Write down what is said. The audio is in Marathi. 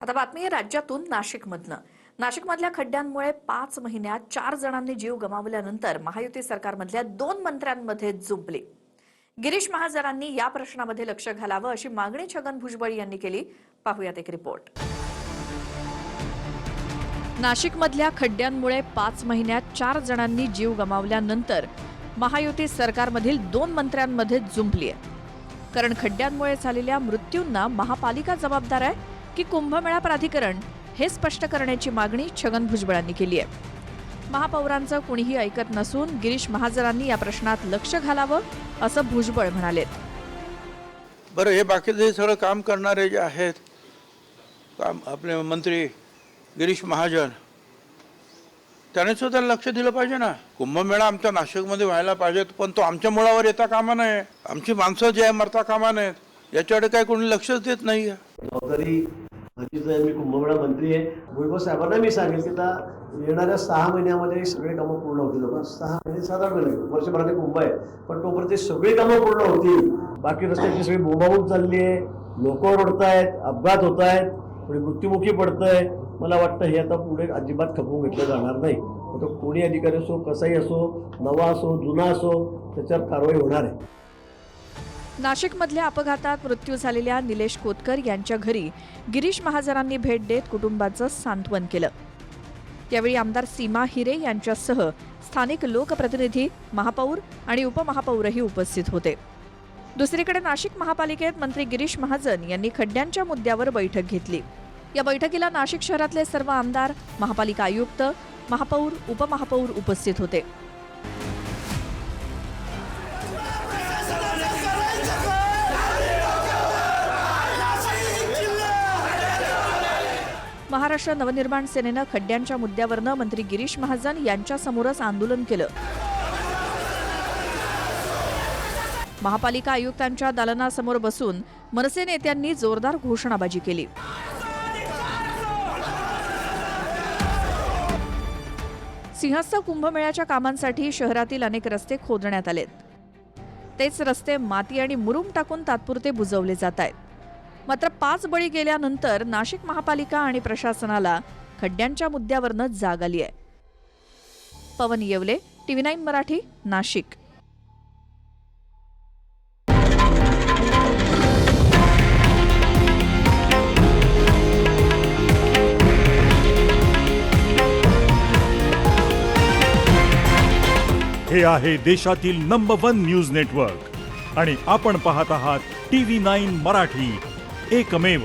आता बातमी आहे राज्यातून नाशिकमधनं। नाशिकमधल्या खड्ड्यांमुळे 5 महिन्यात 4 जणांनी जीव गमावल्यानंतर महायुती सरकारमधल्या 2 मंत्र्यांमध्ये जुंपली। गिरीश महाजनांनी या प्रश्नामध्ये लक्ष घालावं अशी मागणी छगन भुजबळ यांनी केली। पाहूयात एक रिपोर्ट। नाशिकमधल्या खड्ड्यांमुळे 5 महिन्यात 4 जणांनी जीव गमावल्यानंतर महायुती सरकारमधील 2 मंत्र्यांमध्ये जुंपली आहे। कारण खड्ड्यांमुळे झालेल्या मृत्यूंना महापालिका जबाबदार आहे की कुंभमेळा प्राधिकरण हे स्पष्ट करण्याची मागणी छगन भुजबळांनी केली आहे। महापौरांचं कुणीही ऐकत नसून गिरीश महाजनांनी या प्रश्नात लक्ष घालावं असं भुजबळ म्हणाले। बरं, हे बाकीचे सगळं काम करणारे जे आहेत आपले मंत्री गिरीश महाजन, त्याने सुद्धा लक्ष दिलं पाहिजे ना। कुंभमेळा आमच्या नाशिकमध्ये व्हायला पाहिजे, पण तो आमच्या मुळावर येता कामा नये, आमची माणसं जे आहे मरता कामा नयेत, याच्याकडे काय कोणी लक्षच देत नाही। जबाबदारी माझीच आहे, मी कुंभमेळा मंत्री आहे। भुजबळ साहेबांना मी सांगेल की येणाऱ्या 6 महिन्यामध्ये सगळे कामं पूर्ण होतील। लोक 6 महिने साधारण वर्षभराचे कुंभ आहे, पण तोपर्यंत सगळी कामं पूर्ण होतील। बाकी रस्त्याची सगळी बोंबाबोंब चालली आहे, लोक रडतायत, अपघात होत आहेत, कोणी मृत्युमुखी पडतंय। मला वाटतं हे आता पुढे अजिबात खपवून घेतलं जाणार नाही। तो कोणी अधिकारी असो, कसाही असो, नवा असो, जुना असो, त्याच्यावर कारवाई होणार आहे। नाशिकमधल्या अपघातात मृत्यू झालेल्या निलेश कोतकर यांच्या घरी गिरीश महाजनांनी भेट देत कुटुंबाचं सांत्वन केलं। यावेळी आमदार सीमा हिरे यांच्यासह स्थानिक लोकप्रतिनिधी, महापौर आणि उपमहापौरही उपस्थित होते। दुसरीकडे नाशिक महापालिकेत मंत्री गिरीश महाजन यांनी खड्ड्यांच्या मुद्द्यावर बैठक घेतली। या बैठकीला नाशिक शहरातले सर्व आमदार, महापालिका आयुक्त, महापौर, उपमहापौर उपस्थित होते। महाराष्ट्र नवनिर्माण सेनेनं खड्ड्यांच्या मुद्द्यावरनं मंत्री गिरीश महाजन यांच्यासमोरच आंदोलन केलं। महापालिका आयुक्तांच्या दालनासमोर बसून मनसे नेत्यांनी जोरदार घोषणाबाजी केली। सिंहस्थ कुंभमेळ्याच्या कामांसाठी शहरातील अनेक रस्ते खोदण्यात आलेत। तेच रस्ते माती आणि मुरुम टाकून तात्पुरते बुजवले जात आहेत। मात्र 5 बळी गेल्यानंतर नाशिक महापालिका आणि प्रशासनाला खड्ड्यांच्या मुद्द्यावरनं जाग आली आहे। पवन येवले, TV9 मराठी, नाशिक। हे आहे देशातील नंबर 1 न्यूज नेटवर्क आणि आपण पाहत आहात TV9 मराठी, एकमेव।